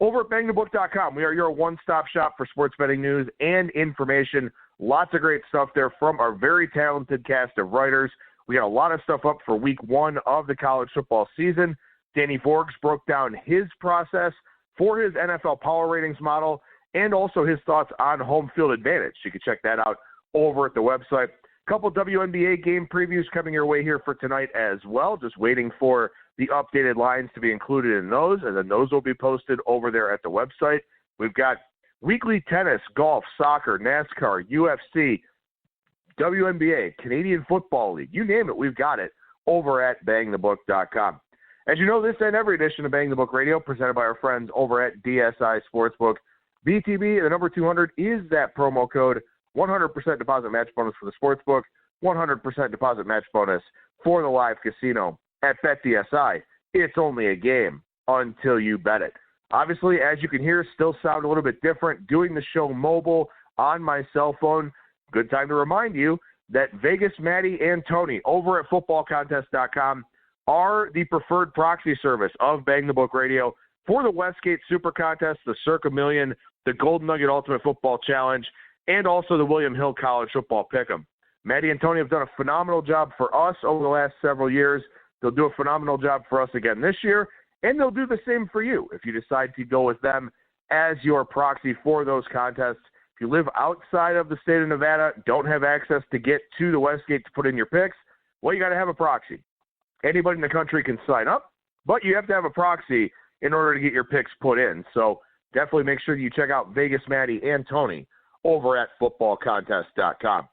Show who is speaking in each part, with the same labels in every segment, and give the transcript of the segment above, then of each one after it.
Speaker 1: over at BangTheBook.com. We are your one-stop shop for sports betting news and information. Lots of great stuff there from our very talented cast of writers. We got a lot of stuff up for week 1 of the college football season. Danny Vorks broke down his process for his NFL power ratings model and also his thoughts on home field advantage. You can check that out over at the website. A couple WNBA game previews coming your way here for tonight as well. Just waiting for the updated lines to be included in those, and then those will be posted over there at the website. We've got weekly tennis, golf, soccer, NASCAR, UFC, WNBA, Canadian Football League. You name it, we've got it over at BangTheBook.com. As you know, this and every edition of Bang the Book Radio presented by our friends over at DSI Sportsbook. BTB, the number 200, is that promo code. 100% deposit match bonus for the Sportsbook, 100% deposit match bonus for the live casino at BetDSI. It's only a game until you bet it. Obviously, as you can hear, still sound a little bit different. Doing the show mobile on my cell phone. Good time to remind you that Vegas, Maddie, and Tony over at footballcontest.com are the preferred proxy service of Bang the Book Radio for the Westgate Super Contest, the Circa Million, the Golden Nugget Ultimate Football Challenge, and also the William Hill College Football Pick'em. Maddie and Tony have done a phenomenal job for us over the last several years. They'll do a phenomenal job for us again this year, and they'll do the same for you if you decide to go with them as your proxy for those contests. If you live outside of the state of Nevada, don't have access to get to the Westgate to put in your picks, well, you got to have a proxy. Anybody in the country can sign up, but you have to have a proxy in order to get your picks put in. So definitely make sure you check out Vegas, Maddie, and Tony over at footballcontest.com.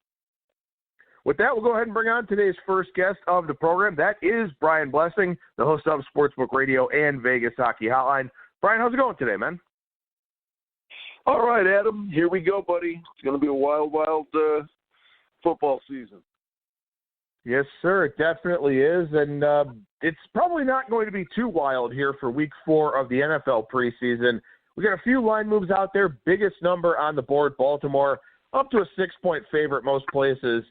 Speaker 1: With that, we'll go ahead and bring on today's first guest of the program. That is Brian Blessing, the host of Sportsbook Radio and Vegas Hockey Hotline. Brian, how's it going today, man?
Speaker 2: All right, Adam. Here we go, buddy. It's going to be a wild football season.
Speaker 1: Yes, sir, it definitely is, and it's probably not going to be too wild here for Week 4 of the NFL preseason. We got a few line moves out there. Biggest number on the board, Baltimore, up to a 6-point favorite most places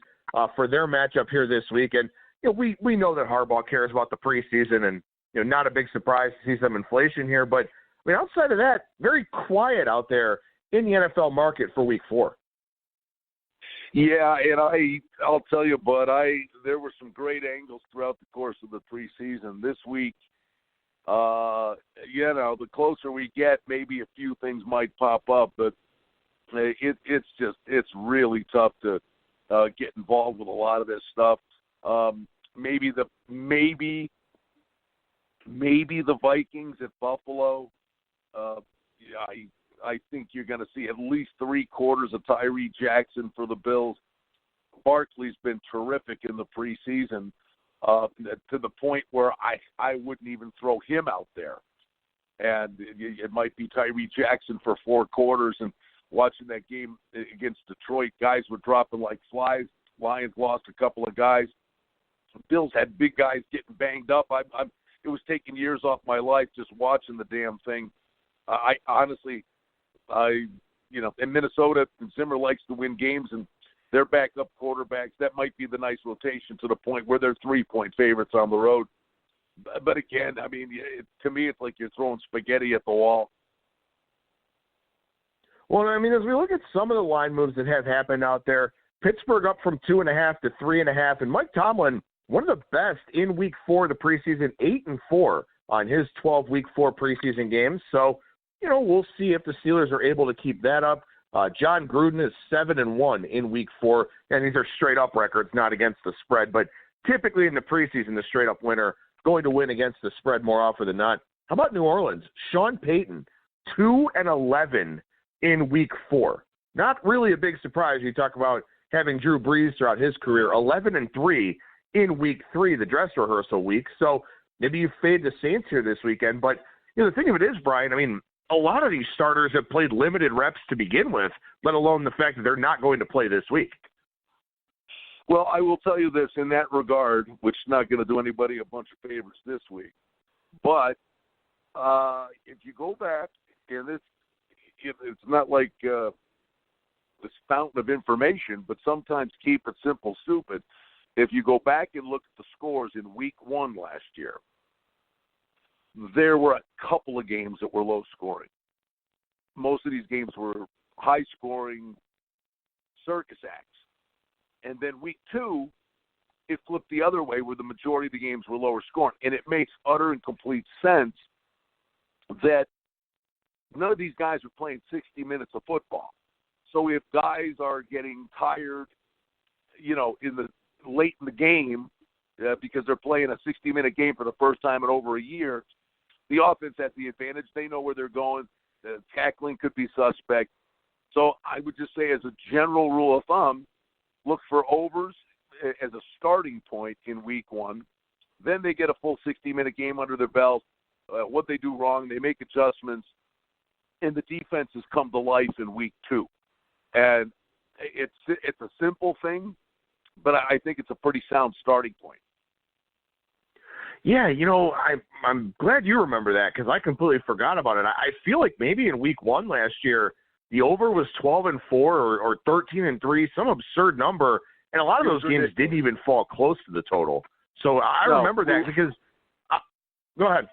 Speaker 1: for their matchup here this week. And you know, we know that Harbaugh cares about the preseason, and you know, not a big surprise to see some inflation here. But I mean, outside of that, very quiet out there in the NFL market for Week 4.
Speaker 2: Yeah, and I'll tell you, bud, there were some great angles throughout the course of the preseason. This week, the closer we get, maybe a few things might pop up, but it's really tough to get involved with a lot of this stuff. Maybe the Vikings at Buffalo. I think you're going to see at least 3/4 of Tyree Jackson for the Bills. Barkley's been terrific in the preseason to the point where I wouldn't even throw him out there. And it might be Tyree Jackson for 4 quarters. And watching that game against Detroit, guys were dropping like flies. Lions lost a couple of guys. Bills had big guys getting banged up. It was taking years off my life just watching the damn thing. In Minnesota, Zimmer likes to win games, and their backup quarterbacks, that might be the nice rotation to the point where they're 3-point favorites on the road. But again, I mean, to me, it's like you're throwing spaghetti at the wall.
Speaker 1: Well, I mean, as we look at some of the line moves that have happened out there, Pittsburgh up from 2.5 to 3.5, and Mike Tomlin, one of the best in Week 4 of the preseason, 8-4 on his 12 Week 4 preseason games. So, you know, we'll see if the Steelers are able to keep that up. John Gruden is 7-1 in Week 4, and these are straight-up records, not against the spread. But typically in the preseason, the straight-up winner going to win against the spread more often than not. How about New Orleans? Sean Payton, 2-11 in Week 4. Not really a big surprise. You talk about having Drew Brees throughout his career, 11-3 in Week 3, the dress rehearsal week. So maybe you fade the Saints here this weekend. But you know, the thing of it is, Brian, I mean, a lot of these starters have played limited reps to begin with, let alone the fact that they're not going to play this week.
Speaker 2: Well, I will tell you this in that regard, which is not going to do anybody a bunch of favors this week. But if you go back, and it's not like this fountain of information, but sometimes keep it simple, stupid. If you go back and look at the scores in Week 1 last year, there were a couple of games that were low scoring. most of these games were high-scoring circus acts. And then week 2, it flipped the other way where the majority of the games were lower scoring. And it makes utter and complete sense that none of these guys are playing 60 minutes of football. So if guys are getting tired, late in the game because they're playing a 60-minute game for the first time in over a year, the offense has the advantage. They know where they're going. The tackling could be suspect. So I would just say as a general rule of thumb, look for overs as a starting point in week 1. Then they get a full 60-minute game under their belt. What they do wrong, they make adjustments, and the defenses come to life in week 2. And it's a simple thing, but I think it's a pretty sound starting point.
Speaker 1: Yeah, I'm glad you remember that because I completely forgot about it. I feel like maybe in week 1 last year, the over was 12-4 or 13-3, some absurd number, and a lot of those games didn't even fall close to the total. So I remember that because go ahead.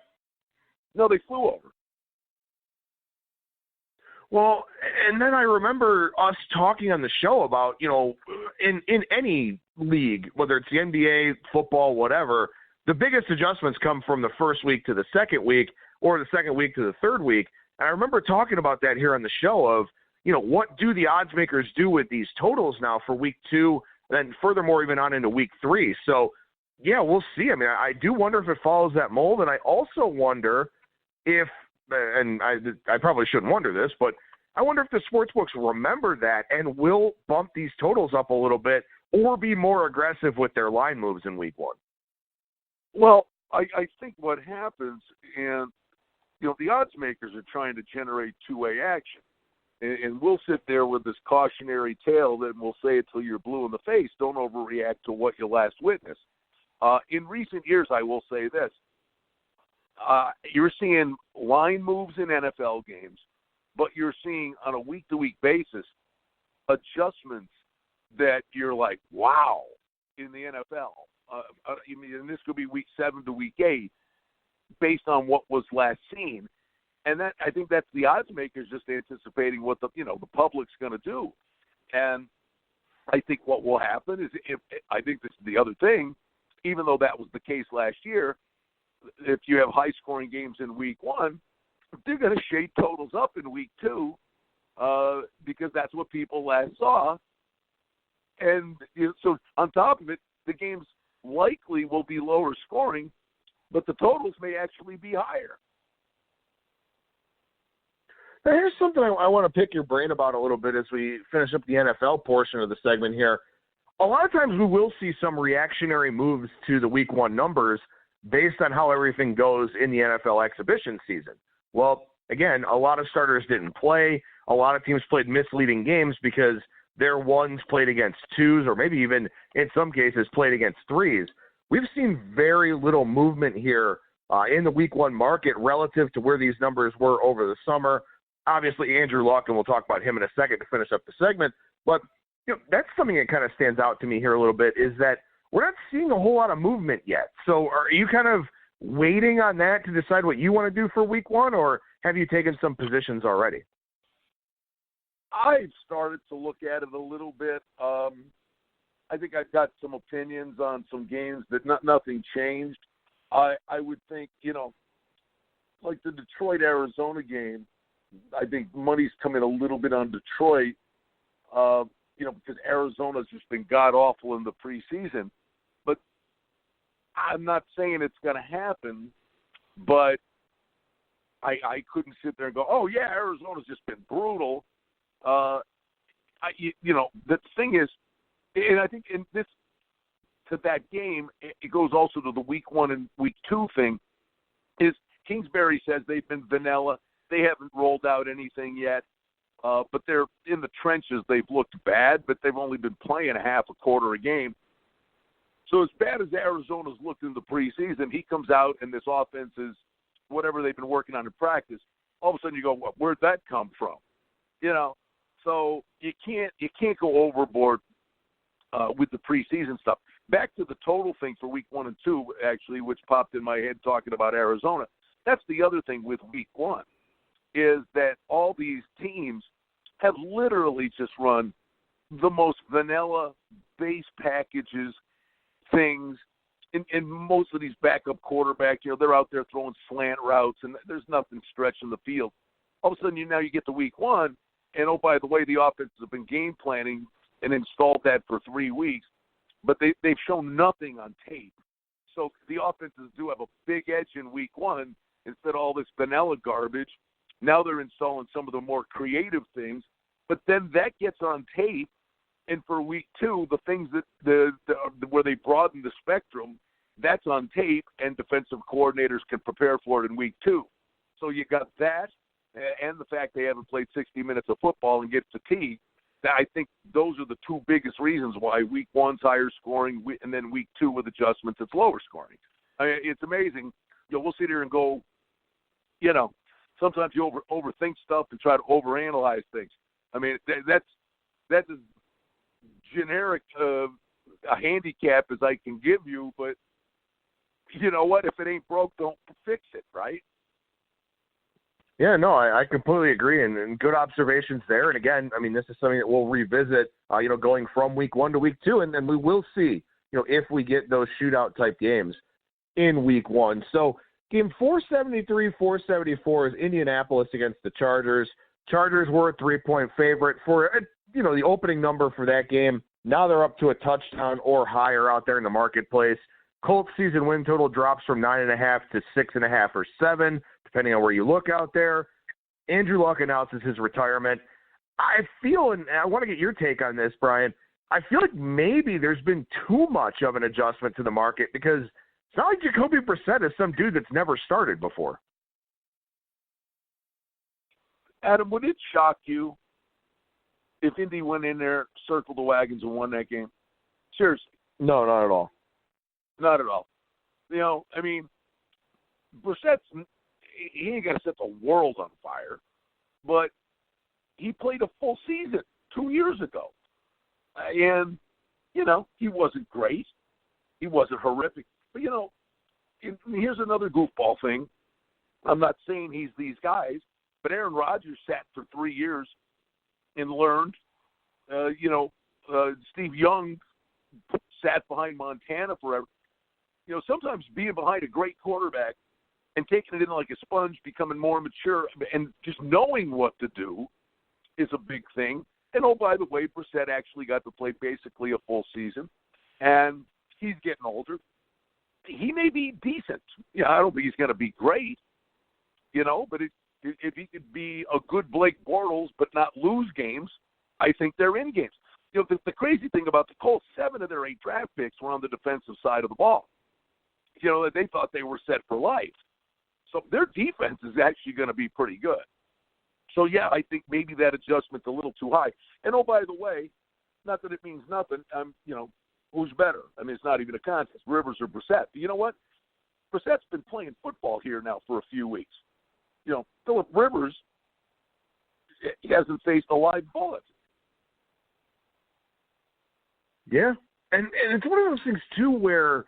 Speaker 2: No, they flew over.
Speaker 1: Well, and then I remember us talking on the show about, in any league, whether it's the NBA, football, whatever, the biggest adjustments come from the first week to the second week or the second week to the third week. And I remember talking about that here on the show of, what do the odds makers do with these totals now for week 2, and then furthermore even on into week 3. So, yeah, we'll see. I mean, I do wonder if it follows that mold, and I also wonder if, and I probably shouldn't wonder this, but I wonder if the sportsbooks remember that and will bump these totals up a little bit or be more aggressive with their line moves in week 1.
Speaker 2: Well, I think what happens, and the odds makers are trying to generate two-way action, and we'll sit there with this cautionary tale that we'll say it till you're blue in the face. Don't overreact to what you last witnessed. In recent years, I will say this. You're seeing line moves in NFL games, but you're seeing on a week-to-week basis adjustments that you're like, wow, in the NFL. And this could be week 7 to week 8 based on what was last seen. And that I think that's the odds makers just anticipating what the public's going to do. And I think what will happen is I think this is the other thing, even though that was the case last year, if you have high-scoring games in week 1, they're going to shade totals up in week 2 because that's what people last saw. And so on top of it, the games likely will be lower scoring, but the totals may actually be higher.
Speaker 1: Now, here's something I want to pick your brain about a little bit as we finish up the NFL portion of the segment here. A lot of times we will see some reactionary moves to the week 1 numbers based on how everything goes in the NFL exhibition season. Well, again, a lot of starters didn't play. A lot of teams played misleading games because their 1s played against 2s or maybe even in some cases played against 3s. We've seen very little movement here in the week 1 market relative to where these numbers were over the summer. Obviously, Andrew Luck, and we'll talk about him in a second to finish up the segment. But that's something that kind of stands out to me here a little bit is that we're not seeing a whole lot of movement yet. So are you kind of waiting on that to decide what you want to do for week 1, or have you taken some positions already?
Speaker 2: I've started to look at it a little bit. I think I've got some opinions on some games that nothing changed. I would think, like the Detroit-Arizona game, I think money's come in a little bit on Detroit, because Arizona's just been god-awful in the preseason. But I'm not saying it's going to happen, but I couldn't sit there and go, oh, yeah, Arizona's just been brutal. The thing is, and I think in this, to that game, it goes also to the week 1 and week 2 thing, is Kingsbury says they've been vanilla. They haven't rolled out anything yet, but they're in the trenches. They've looked bad, but they've only been playing a quarter a game. So as bad as Arizona's looked in the preseason, he comes out and this offense is whatever they've been working on in practice. All of a sudden you go, well, where'd that come from? So you can't go overboard with the preseason stuff. Back to the total thing for week 1 and 2, actually, which popped in my head talking about Arizona. That's the other thing with week 1. is that all these teams have literally just run the most vanilla base packages, things, and most of these backup quarterbacks, they're out there throwing slant routes, and there's nothing stretching the field. All of a sudden, now you get to week one, and oh, by the way, the offenses have been game planning and installed that for 3 weeks, but they've shown nothing on tape. So the offenses do have a big edge in week one instead of all this vanilla garbage. Now they're installing some of the more creative things, but then that gets on tape. And for week two, the things that where they broaden the spectrum, that's on tape, and defensive coordinators can prepare for it in week two. So you got that, and the fact they haven't played 60 minutes of football and get fatigued. I think those are the two biggest reasons why week one's higher scoring, and then week two with adjustments it's lower scoring. I mean, it's amazing. We'll sit here and go, sometimes you overthink stuff and try to overanalyze things. I mean, that's as generic a handicap as I can give you, but you know what? If it ain't broke, don't fix it, right?
Speaker 1: Yeah, no, I completely agree, and good observations there. And again, I mean, this is something that we'll revisit, going from week one to week two, and then we will see, if we get those shootout type games in week one. So game 473-474 is Indianapolis against the Chargers. Chargers were a 3-point favorite for, the opening number for that game. Now they're up to a touchdown or higher out there in the marketplace. Colts season win total drops from 9.5 to 6.5 or 7, depending on where you look out there. Andrew Luck announces his retirement. I feel, and I want to get your take on this, Brian, I feel like maybe there's been too much of an adjustment to the market because it's not like Jacoby Brissett is some dude that's never started before.
Speaker 2: Adam, would it shock you if Indy went in there, circled the wagons, and won that game? Seriously.
Speaker 1: No, not at all.
Speaker 2: Not at all. I mean, Brissett's, he ain't got to set the world on fire, but he played a full season 2 years ago. And, he wasn't great. He wasn't horrific. But, here's another goofball thing. I'm not saying he's these guys, but Aaron Rodgers sat for 3 years and learned. Steve Young sat behind Montana forever. Sometimes being behind a great quarterback and taking it in like a sponge, becoming more mature, and just knowing what to do is a big thing. And, oh, by the way, Brissett actually got to play basically a full season, and he's getting older. He may be decent. I don't think he's going to be great, but if he could be a good Blake Bortles but not lose games, I think they're in games. The crazy thing about the Colts, 7 of their 8 draft picks were on the defensive side of the ball. They thought they were set for life. So their defense is actually going to be pretty good. So, yeah, I think maybe that adjustment's a little too high. And, oh, by the way, not that it means nothing, who's better? I mean, it's not even a contest, Rivers or Brissett. But you know what? Brissett's been playing football here now for a few weeks. Phillip Rivers, he hasn't faced a live bullet.
Speaker 1: Yeah, and it's one of those things, too, where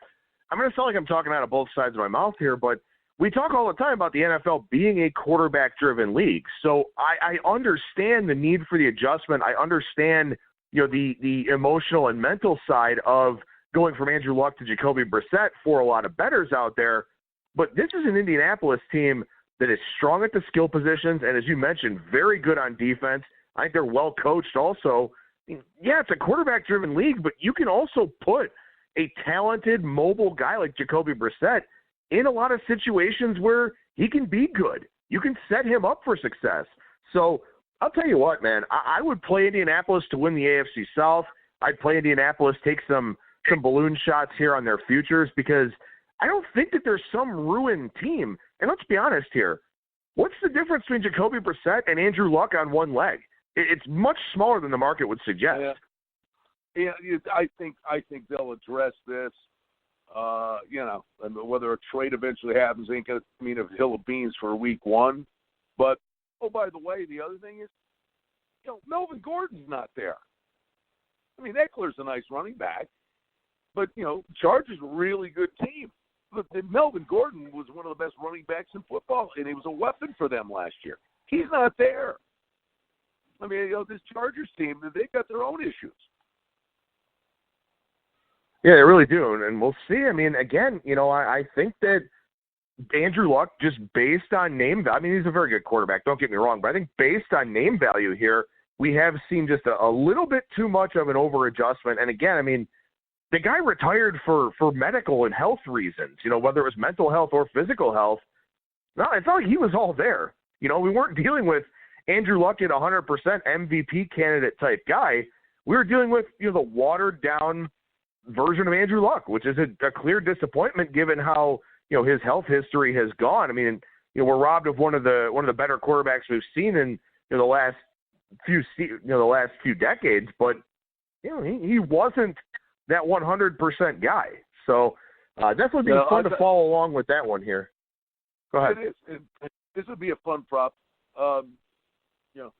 Speaker 1: I'm going to sound like I'm talking out of both sides of my mouth here, but we talk all the time about the NFL being a quarterback-driven league. So I understand the need for the adjustment. I understand, the emotional and mental side of going from Andrew Luck to Jacoby Brissett for a lot of bettors out there. But this is an Indianapolis team that is strong at the skill positions and, as you mentioned, very good on defense. I think they're well coached also. Yeah, it's a quarterback-driven league, but you can also put a talented, mobile guy like Jacoby Brissett in a lot of situations where he can be good. You can set him up for success. So I'll tell you what, man, I would play Indianapolis to win the AFC South. I'd play Indianapolis, take some balloon shots here on their futures because I don't think that there's some ruined team. And let's be honest here. What's the difference between Jacoby Brissett and Andrew Luck on one leg? It's much smaller than the market would suggest.
Speaker 2: Yeah, I think they'll address this. Whether a trade eventually happens ain't going to mean a hill of beans for week one. But, oh, by the way, the other thing is, Melvin Gordon's not there. I mean, Eckler's a nice running back. But, Chargers a really good team. Look, Melvin Gordon was one of the best running backs in football, and he was a weapon for them last year. He's not there. I mean, this Chargers team, they've got their own issues.
Speaker 1: Yeah, they really do, and we'll see. I mean, again, I think that Andrew Luck, just based on name value, I mean, he's a very good quarterback, don't get me wrong, but I think based on name value here, we have seen just a little bit too much of an over-adjustment. And again, I mean, the guy retired for medical and health reasons, whether it was mental health or physical health. No, it's not like he was all there. We weren't dealing with Andrew Luck at 100% MVP candidate type guy. We were dealing with, the watered-down version of Andrew Luck, which is a clear disappointment given how, his health history has gone. I mean, we're robbed of one of the better quarterbacks we've seen in the last few decades, but he wasn't that 100% guy. So definitely be fun to follow along with that one here. Go ahead.
Speaker 2: It is. This would be a fun prop.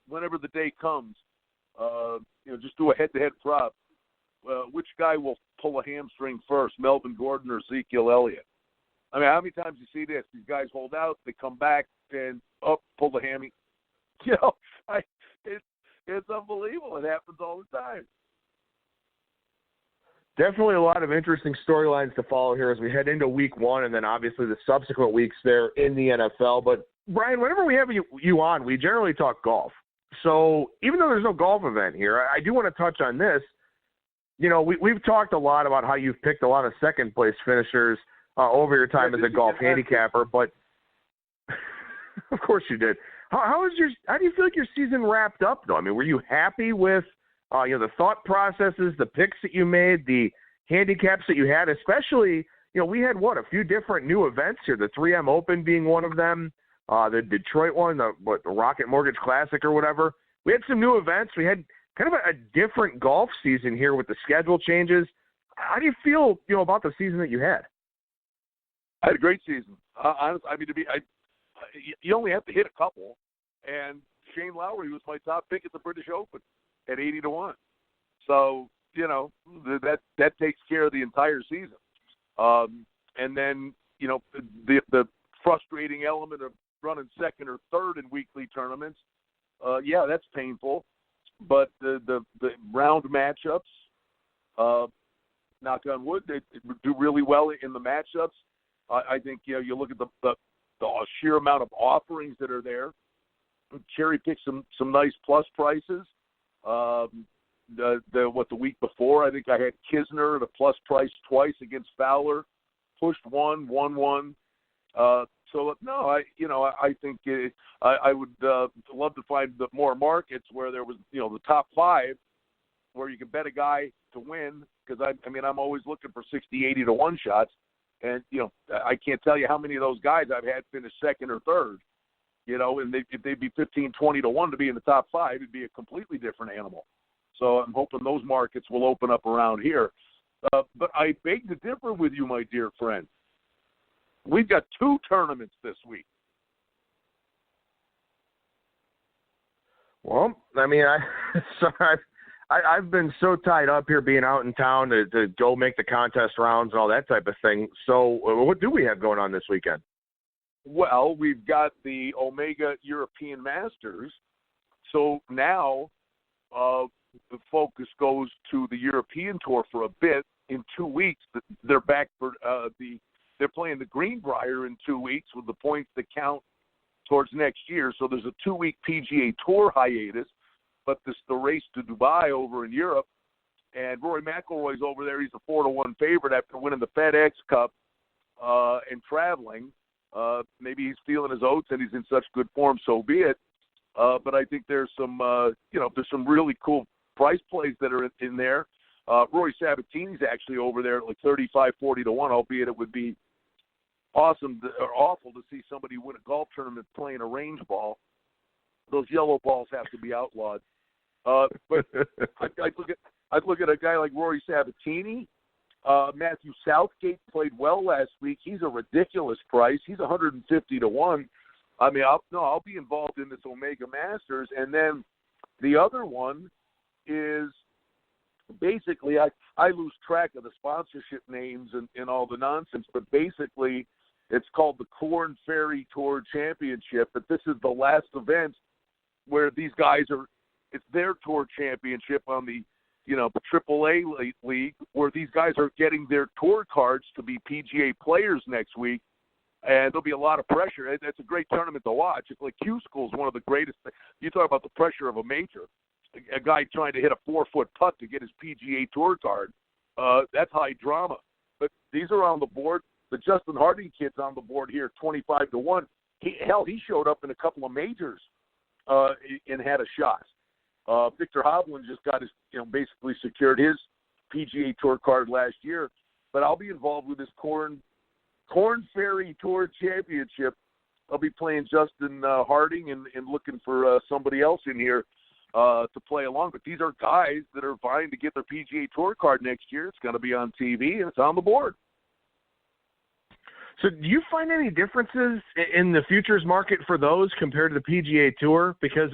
Speaker 2: Whenever the day comes, just do a head-to-head prop. Which guy will pull a hamstring first, Melvin Gordon or Ezekiel Elliott? I mean, how many times you see this? These guys hold out, they come back, and pull the hammy. It's unbelievable. It happens all the time.
Speaker 1: Definitely a lot of interesting storylines to follow here as we head into week one and then obviously the subsequent weeks there in the NFL. But, Brian, whenever we have you on, we generally talk golf. So even though there's no golf event here, I do want to touch on this. We've talked a lot about how you've picked a lot of second-place finishers over your time as a golf handicapper, but of course you did. How do you feel like your season wrapped up, though? I mean, were you happy with the thought processes, the picks that you made, the handicaps that you had, especially, we had a few different new events here, the 3M Open being one of them, the Detroit one, the Rocket Mortgage Classic or whatever. We had some new events. We had kind of a different golf season here with the schedule changes. How do you feel, about the season that you had?
Speaker 2: I had a great season. Honestly, I mean, you only have to hit a couple, and Shane Lowry was my top pick at the British Open at 80-1. So, that takes care of the entire season. And then, the frustrating element of running second or third in weekly tournaments, that's painful. But the round matchups, knock on wood, they do really well in the matchups. I think, you look at the sheer amount of offerings that are there, cherry pick some nice plus prices. The week before, I think I had Kisner at a plus price twice against Fowler, pushed won. So no, I think I would love to find more markets where there was the top five where you can bet a guy to win, because I'm always looking for 60-80-1 shots, and I can't tell you how many of those guys I've had finish second or third. And if they'd be 15-20-1 to be in the top five, it'd be a completely different animal. So I'm hoping those markets will open up around here. But I beg to differ with you, my dear friend. We've got two tournaments this week.
Speaker 1: Well, I mean, I've been so tied up here being out in town to go make the contest rounds and all that type of thing. So what do we have going on this weekend?
Speaker 2: Well, we've got the Omega European Masters. So now the focus goes to the European Tour for a bit. In 2 weeks, they're back for they're playing the Greenbrier in 2 weeks with the points that count towards next year. So there's a 2-week PGA Tour hiatus, but this the race to Dubai over in Europe. And Rory McIlroy's over there. He's a 4-1 favorite after winning the FedEx Cup and traveling. Maybe he's feeling his oats and he's in such good form, so be it. But I think there's some, there's some really cool price plays that are in there. Rory Sabatini's actually over there at like 35-40-1, albeit it would be awesome or awful to see somebody win a golf tournament playing a range ball. Those yellow balls have to be outlawed. But I'd look at a guy like Rory Sabatini. Matthew Southgate played well last week. He's a ridiculous price. He's 150-1. I mean, I'll be involved in this Omega Masters. And then the other one is basically I lose track of the sponsorship names and all the nonsense, but basically It's called the Corn Ferry Tour Championship, but this is the last event where these guys it's their tour championship on the AAA league, where these guys are getting their tour cards to be PGA players next week, and there'll be a lot of pressure. It's a great tournament to watch. It's like Q School is one of the greatest. You talk about the pressure of a major. A guy trying to hit a 4-foot putt to get his PGA Tour card. That's high drama. But these are on the board. The Justin Harding kid's on the board here, 25-1. He showed up in a couple of majors and had a shot. Victor Hovland just got his, basically secured his PGA Tour card last year. But I'll be involved with this Corn Ferry Tour Championship. I'll be playing Justin Harding and looking for somebody else in here to play along. But these are guys that are vying to get their PGA Tour card next year. It's going to be on TV, and it's on the board.
Speaker 1: So do you find any differences in the futures market for those compared to the PGA Tour? Because,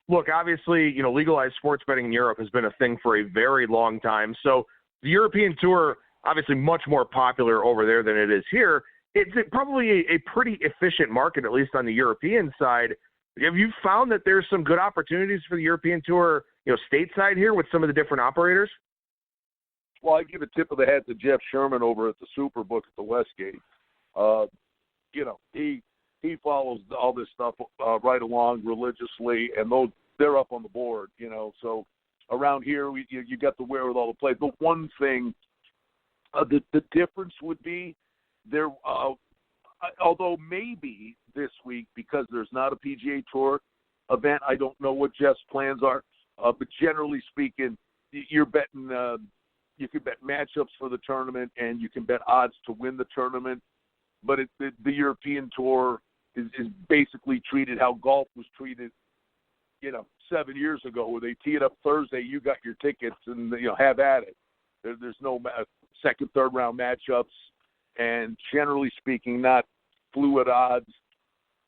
Speaker 1: look, obviously, legalized sports betting in Europe has been a thing for a very long time. So the European Tour, obviously much more popular over there than it is here. It's probably a pretty efficient market, at least on the European side. Have you found that there's some good opportunities for the European Tour, stateside here with some of the different operators?
Speaker 2: Well, I give a tip of the hat to Jeff Sherman over at the Superbook at the Westgate. He follows all this stuff right along religiously, and they're up on the board. So around here you got the wherewithal to play. The one thing, the difference would be there. Although maybe this week, because there's not a PGA Tour event, I don't know what Jeff's plans are. But generally speaking, you're betting. You can bet matchups for the tournament, and you can bet odds to win the tournament. But the European Tour is basically treated how golf was treated, 7 years ago, where they tee it up Thursday, you got your tickets, and have at it. There's no second, third round matchups, and generally speaking, not fluid odds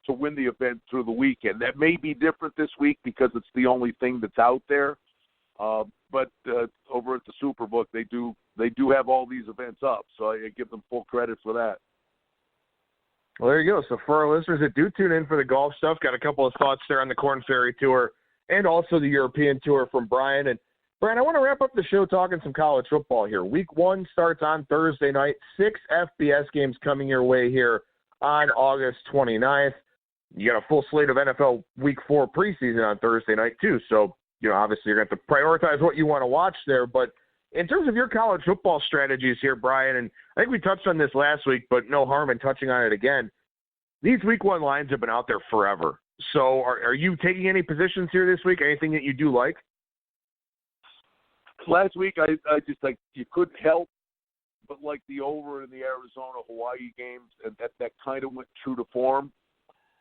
Speaker 2: to win the event through the weekend. That may be different this week because it's the only thing that's out there. But over at the Superbook, they do have all these events up, so I give them full credit for that.
Speaker 1: Well, there you go. So for our listeners that do tune in for the golf stuff, got a couple of thoughts there on the Corn Ferry Tour and also the European Tour from Brian. And Brian, I want to wrap up the show talking some college football here. Week 1 starts on Thursday night. 6 FBS games coming your way here on August 29th. You got a full slate of NFL Week 4 preseason on Thursday night too. So, obviously you're going to have to prioritize what you want to watch there. But in terms of your college football strategies here, Brian, and I think we touched on this last week, but no harm in touching on it again. These Week 1 lines have been out there forever. So are you taking any positions here this week? Anything that you do like?
Speaker 2: Last week, I just you couldn't help but like the over in the Arizona-Hawaii games, and that kind of went true to form.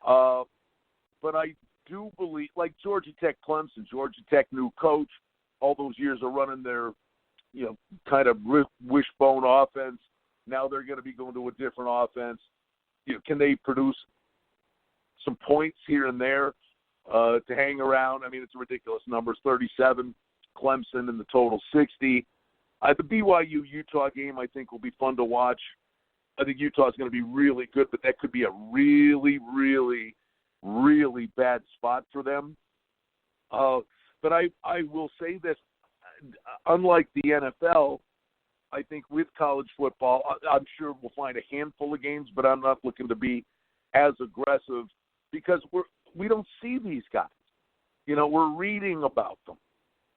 Speaker 2: But I do believe, like Georgia Tech, Clemson, Georgia Tech new coach, all those years of running their kind of wishbone offense. Now they're going to be going to a different offense. Can they produce some points here and there to hang around? It's a ridiculous number. 37, Clemson, and the total 60. The BYU-Utah game, I think, will be fun to watch. I think Utah's going to be really good, but that could be a really, really, really bad spot for them. But I will say this. Unlike the NFL, I think with college football, I'm sure we'll find a handful of games, but I'm not looking to be as aggressive because we don't see these guys. We're reading about them,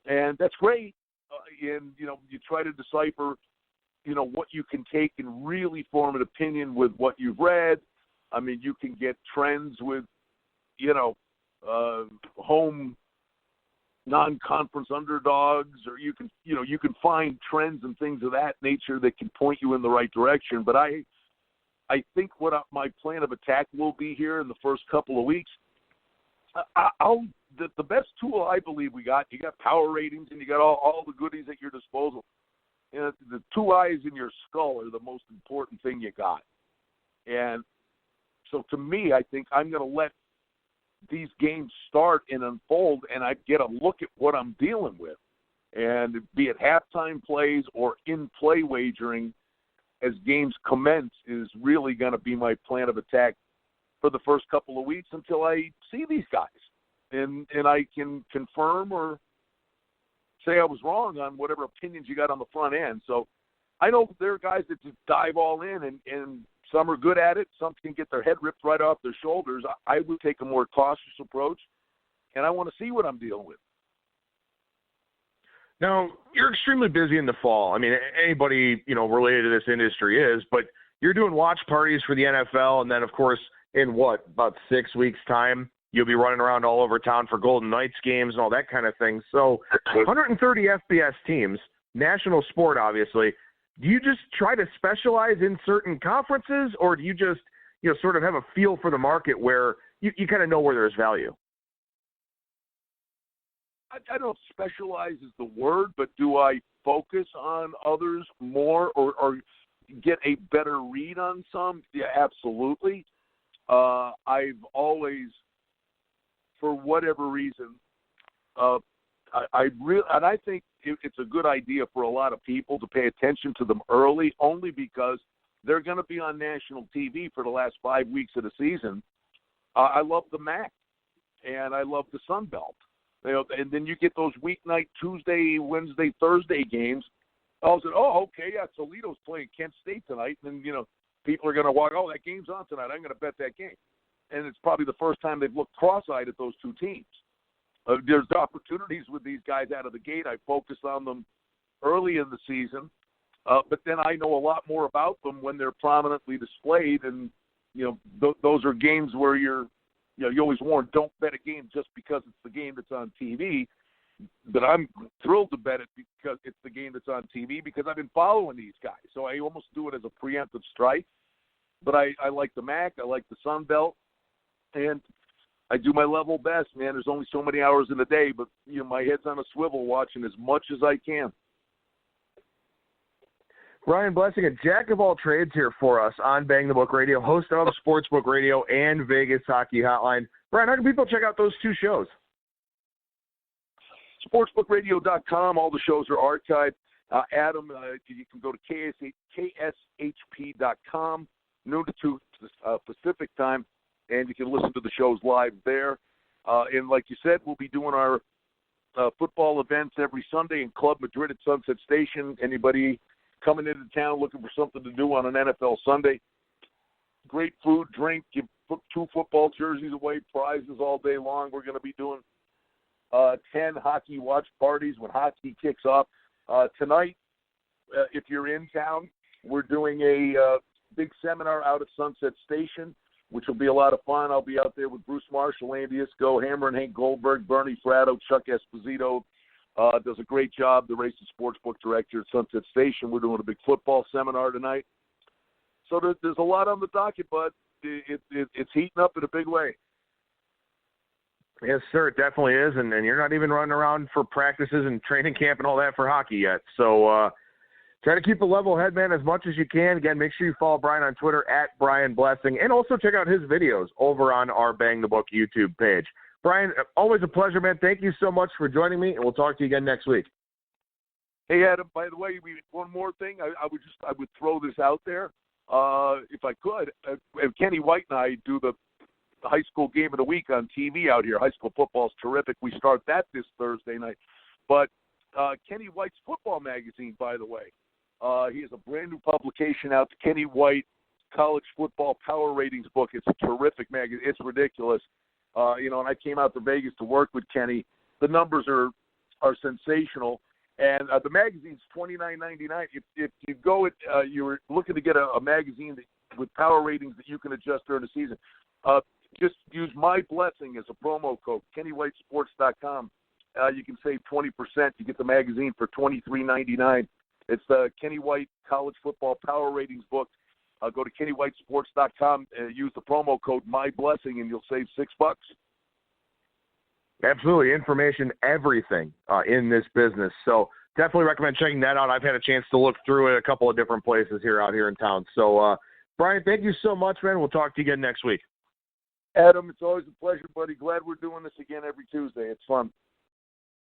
Speaker 2: and that's great. And you try to decipher, what you can take and really form an opinion with what you've read. You can get trends with, home non-conference underdogs, or you can find trends and things of that nature that can point you in the right direction. But I think what my plan of attack will be here in the first couple of weeks, the best tool I believe you got power ratings and you got all the goodies at your disposal. The 2 eyes in your skull are the most important thing you got. And so to me, I think I'm going to let these games start and unfold, and I get a look at what I'm dealing with, and be it halftime plays or in-play wagering, as games commence is really going to be my plan of attack for the first couple of weeks until I see these guys. And I can confirm or say I was wrong on whatever opinions you got on the front end. So I know there are guys that just dive all in, and some are good at it. Some can get their head ripped right off their shoulders. I would take a more cautious approach, and I want to see what I'm dealing with.
Speaker 1: Now, you're extremely busy in the fall. I mean, anybody, related to this industry is, but you're doing watch parties for the NFL, and then, of course, in about 6 weeks' time, you'll be running around all over town for Golden Knights games and all that kind of thing. So 130 FBS teams, national sport, obviously. Do you just try to specialize in certain conferences, or do you just, sort of have a feel for the market where you kind of know where there's value?
Speaker 2: I don't specialize is the word, but do I focus on others more or get a better read on some? Yeah, absolutely. I've always, for whatever reason, I think it's a good idea for a lot of people to pay attention to them early, only because they're going to be on national TV for the last 5 weeks of the season. I love the MAC, and I love the Sun Belt. And then you get those weeknight Tuesday, Wednesday, Thursday games. I said, okay, yeah, Toledo's playing Kent State tonight, and people are going to walk, that game's on tonight. I'm going to bet that game. And it's probably the first time they've looked cross-eyed at those two teams. There's opportunities with these guys out of the gate. I focus on them early in the season, but then I know a lot more about them when they're prominently displayed. And those are games where you always warn, don't bet a game just because it's the game that's on TV. But I'm thrilled to bet it because it's the game that's on TV because I've been following these guys. So I almost do it as a preemptive strike. But I like the MAC, I like the Sun Belt, and I do my level best, man. There's only so many hours in a day, but my head's on a swivel watching as much as I can.
Speaker 1: Brian Blessing, a jack of all trades here for us on Bang the Book Radio, host of Sportsbook Radio and Vegas Hockey Hotline. Brian, how can people check out those two shows?
Speaker 2: SportsbookRadio.com. All the shows are archived. Adam, you can go to KSHP.com, noon to 2 Pacific time, and you can listen to the shows live there. And like you said, we'll be doing our football events every Sunday in Club Madrid at Sunset Station. Anybody coming into town looking for something to do on an NFL Sunday, great food, drink, give 2 football jerseys away, prizes all day long. We're going to be doing 10 hockey watch parties when hockey kicks off. Tonight, if you're in town, we're doing a big seminar out at Sunset Station, which will be a lot of fun. I'll be out there with Bruce Marshall, Andy Isco, Hammer and Hank Goldberg, Bernie Fratto, Chuck Esposito. Does a great job, the race and sportsbook director at Sunset Station. We're doing a big football seminar tonight. So there's a lot on the docket, but it's heating up in a big way.
Speaker 1: Yes, sir, it definitely is, and you're not even running around for practices and training camp and all that for hockey yet. So try to keep a level head, man, as much as you can. Again, make sure you follow Brian on Twitter at Brian Blessing, and also check out his videos over on our Bang the Book YouTube page. Brian, always a pleasure, man. Thank you so much for joining me, and we'll talk to you again next week.
Speaker 2: Hey, Adam, by the way, one more thing. I would throw this out there if I could. Kenny White and I do the high school game of the week on TV out here. High school football is terrific. We start that this Thursday night. But Kenny White's football magazine, by the way, he has a brand new publication out, the Kenny White College Football Power Ratings book. It's a terrific magazine. It's ridiculous. And I came out to Vegas to work with Kenny. The numbers are sensational. And the magazine's $29.99. If you go, you're looking to get a magazine with power ratings that you can adjust during the season, just use my blessing as a promo code, KennyWhiteSports.com. You can save 20%. You get the magazine for $23.99. It's the Kenny White College Football Power Ratings book. Go to KennyWhiteSports.com and use the promo code MyBlessing, and you'll save $6.
Speaker 1: Absolutely. Information, everything in this business. So definitely recommend checking that out. I've had a chance to look through it a couple of different places out here in town. So, Brian, thank you so much, man. We'll talk to you again next week.
Speaker 2: Adam, it's always a pleasure, buddy. Glad we're doing this again every Tuesday. It's fun.